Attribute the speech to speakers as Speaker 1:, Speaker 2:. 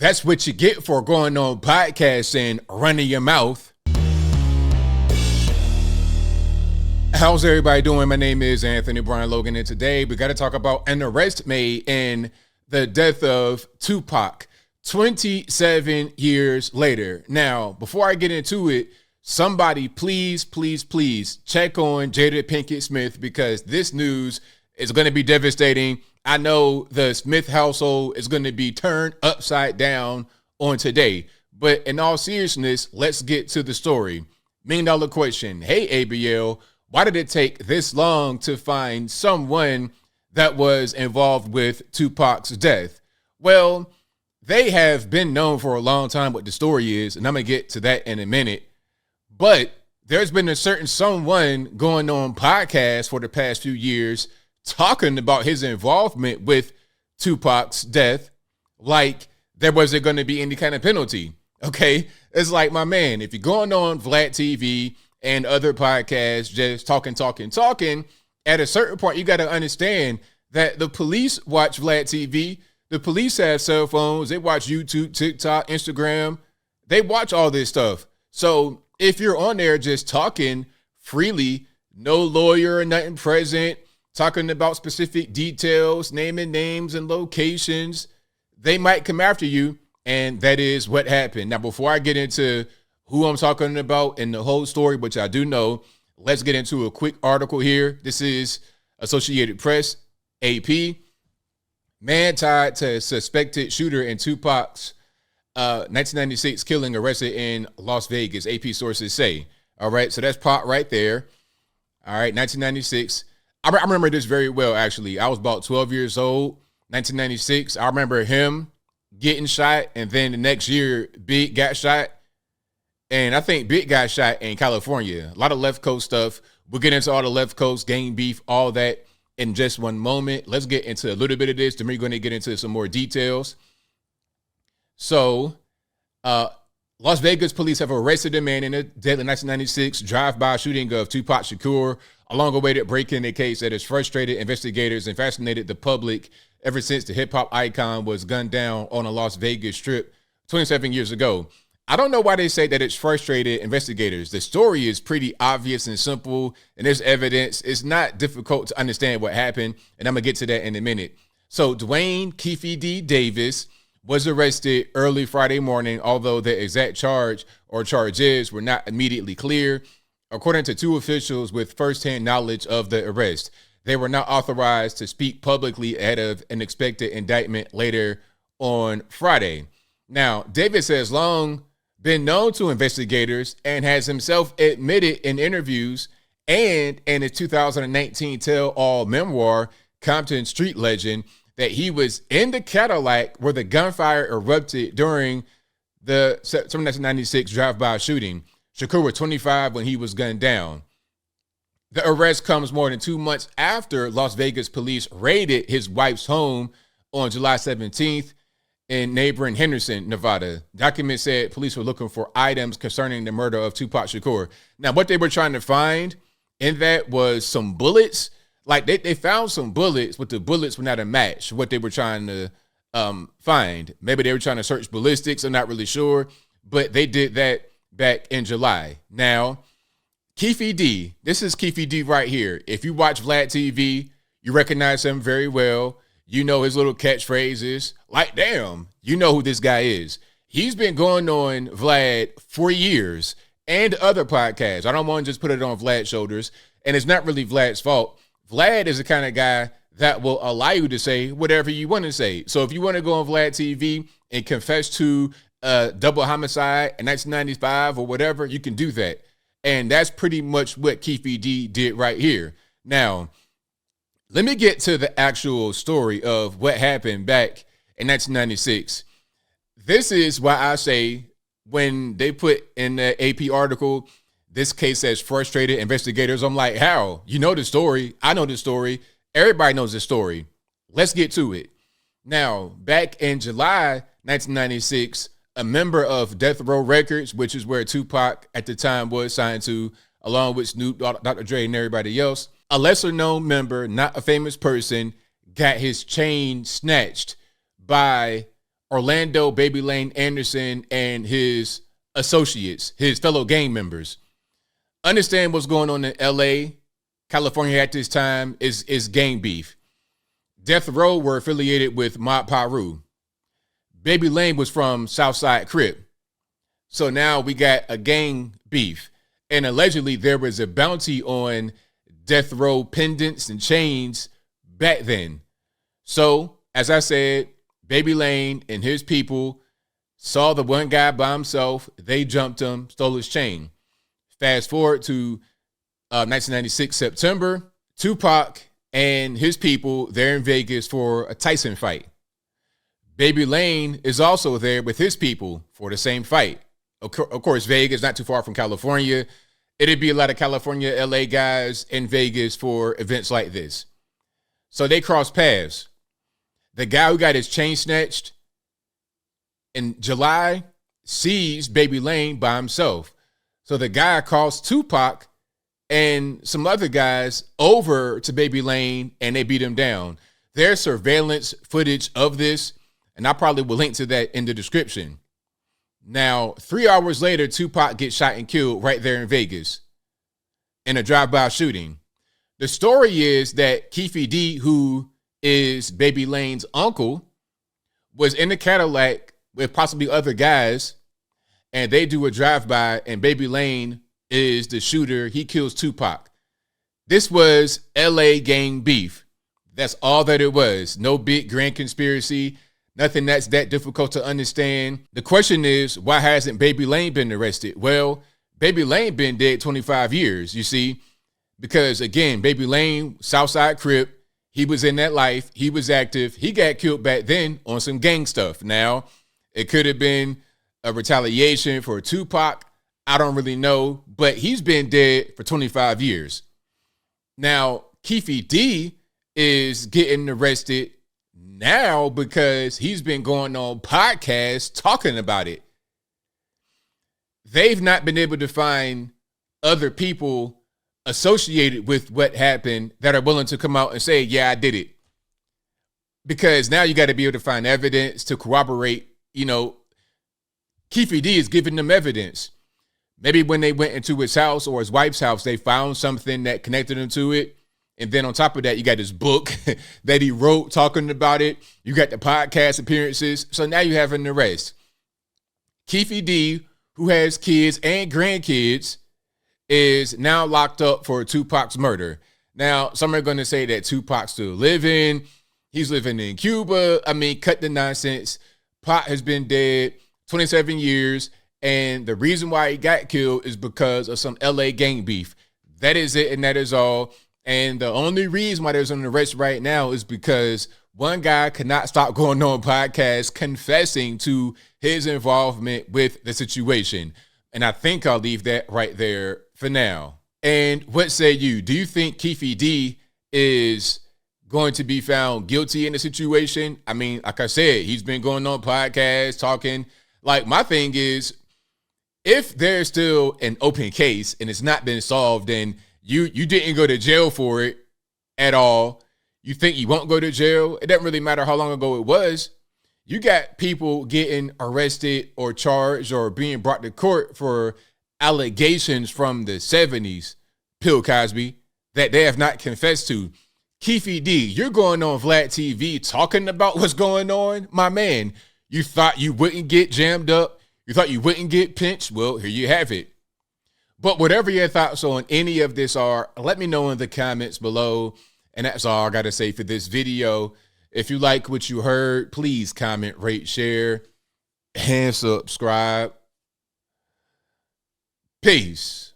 Speaker 1: That's what you get for going on podcasts and running your mouth. How's everybody doing? My name is Anthony Brian Logan, and today we got to talk about an arrest made in the death of Tupac 27 years later. Now, before I get into it, somebody please check on Jada Pinkett Smith, because this news is going to be devastating. I know the Smith household is going to be turned upside down on today. But in all seriousness, let's get to the story. $1 million question. Hey, ABL, why did it take this long to find someone that was involved with Tupac's death? Well, they have been known for a long time what the story is, and I'm going to get to that in a minute. But there's been a certain someone going on podcasts for the past few years talking about his involvement with Tupac's death like there wasn't going to be any kind of penalty. Okay? It's like, my man, if you're going on Vlad TV and other podcasts just talking, at a certain point, you got to understand that the police watch Vlad TV. The police have cell phones. They watch YouTube, TikTok, Instagram. They watch all this stuff. So if you're on there just talking freely, no lawyer or nothing present, talking about specific details, naming names and locations, they might come after you. And that is what happened. Now, before I get into who I'm talking about and the whole story, which I do know, let's get into a quick article here. This is Associated Press, AP. Man tied to suspected shooter in Tupac's 1996 killing arrested in Las Vegas, AP sources say. All right, so that's Pac right there. All right, 1996. I remember this very well, actually. I was about 12 years old, 1996. I remember him getting shot, and then the next year, Big got shot. And I think Big got shot in California. A lot of left coast stuff. We'll get into all the left coast gang beef, all that in just one moment. Let's get into a little bit of this. Then we're going to get into some more details. So, Las Vegas police have arrested a man in a deadly 1996 drive-by shooting of Tupac Shakur, a long-awaited break in a case that has frustrated investigators and fascinated the public ever since the hip-hop icon was gunned down on a Las Vegas strip 27 years ago. I don't know why they say that it's frustrated investigators. The story is pretty obvious and simple, and there's evidence. It's not difficult to understand what happened, and I'm going to get to that in a minute. So Dwayne Keefe D. Davis was arrested early Friday morning, although the exact charge or charges were not immediately clear. According to two officials with firsthand knowledge of the arrest, they were not authorized to speak publicly ahead of an expected indictment later on Friday. Now, Davis has long been known to investigators and has himself admitted in interviews and in his 2019 tell-all memoir, Compton Street Legend, that he was in the Cadillac where the gunfire erupted during the September 1996 drive-by shooting. Shakur was 25 when he was gunned down. The arrest comes more than 2 months after Las Vegas police raided his wife's home on July 17th in neighboring Henderson, Nevada. Documents said police were looking for items concerning the murder of Tupac Shakur. Now, what they were trying to find in that was some bullets. Like they found some bullets, but the bullets were not a match what they were trying to find. Maybe they were trying to search ballistics. I'm not really sure, but they did that back in July. Now, Keefe D, this is Keefe D right here. If you watch Vlad TV, you recognize him very well. You know his little catchphrases. Like, damn, you know who this guy is. He's been going on Vlad for years and other podcasts. I don't want to just put it on Vlad's shoulders, and it's not really Vlad's fault. Vlad is the kind of guy that will allow you to say whatever you want to say. So if you want to go on Vlad TV and confess to double homicide in 1995 or whatever, you can do that. And that's pretty much what Keefe D did right here. Now, let me get to the actual story of what happened back in 1996. This is why I say when they put in the AP article, this case has frustrated investigators. I'm like, how? You know the story. I know the story. Everybody knows the story. Let's get to it. Now, back in July 1996, a member of Death Row Records, which is where Tupac at the time was signed to, along with Snoop, Dr. Dre, and everybody else, a lesser-known member, not a famous person, got his chain snatched by Orlando Baby Lane Anderson and his associates, his fellow gang members. Understand what's going on in LA, California at this time is gang beef. Death Row were affiliated with Mob Piru. Baby Lane was from Southside Crip. So now we got a gang beef. And allegedly there was a bounty on Death Row pendants and chains back then. So, as I said, Baby Lane and his people saw the one guy by himself. They jumped him, stole his chain. Fast forward to 1996 September, Tupac and his people, they're in Vegas for a Tyson fight. Baby Lane is also there with his people for the same fight. Of course, Vegas, not too far from California. It'd be a lot of California, LA guys in Vegas for events like this. So they cross paths. The guy who got his chain snatched in July sees Baby Lane by himself. So the guy calls Tupac and some other guys over to Baby Lane and they beat him down. There's surveillance footage of this, and I probably will link to that in the description. Now, 3 hours later, Tupac gets shot and killed right there in Vegas in a drive-by shooting. The story is that Keefe D, who is Baby Lane's uncle, was in the Cadillac with possibly other guys, and they do a drive-by, and Baby Lane is the shooter. He kills Tupac. This was LA gang beef. That's all that it was. No big grand conspiracy. Nothing that's that difficult to understand. The question is, why hasn't Baby Lane been arrested? Well, Baby Lane been dead 25 years, you see, because again, Baby Lane, Southside Crip, he was in that life. He was active. He got killed back then on some gang stuff. Now, it could have been a retaliation for Tupac. I don't really know, but he's been dead for 25 years. Now, Keefe D is getting arrested now because he's been going on podcasts talking about it. They've not been able to find other people associated with what happened that are willing to come out and say, yeah, I did it. Because now you got to be able to find evidence to corroborate, Keefe D is giving them evidence. Maybe when they went into his house or his wife's house, they found something that connected them to it. And then on top of that, you got this book that he wrote talking about it. You got the podcast appearances. So now you have an arrest. Keefe D, who has kids and grandkids, is now locked up for Tupac's murder. Now, some are going to say that Tupac's still living. He's living in Cuba. I mean, cut the nonsense. Pac has been dead 27 years. And the reason why he got killed is because of some LA gang beef. That is it, and that is all. And the only reason why there's an arrest right now is because one guy could not stop going on podcasts confessing to his involvement with the situation. And I think I'll leave that right there for now. And what say you? Do you think Keefe D is going to be found guilty in the situation? I mean, like I said, he's been going on podcasts, talking. Like, my thing is, if there's still an open case and it's not been solved and you didn't go to jail for it at all, you think you won't go to jail? It doesn't really matter how long ago it was. You got people getting arrested or charged or being brought to court for allegations from the 70s, Bill Cosby, that they have not confessed to. Keefe D, you're going on Vlad TV talking about what's going on? My man, you thought you wouldn't get jammed up? You thought you wouldn't get pinched? Well, here you have it. But whatever your thoughts on any of this are, let me know in the comments below. And that's all I got to say for this video. If you like what you heard, please comment, rate, share, and subscribe. Peace.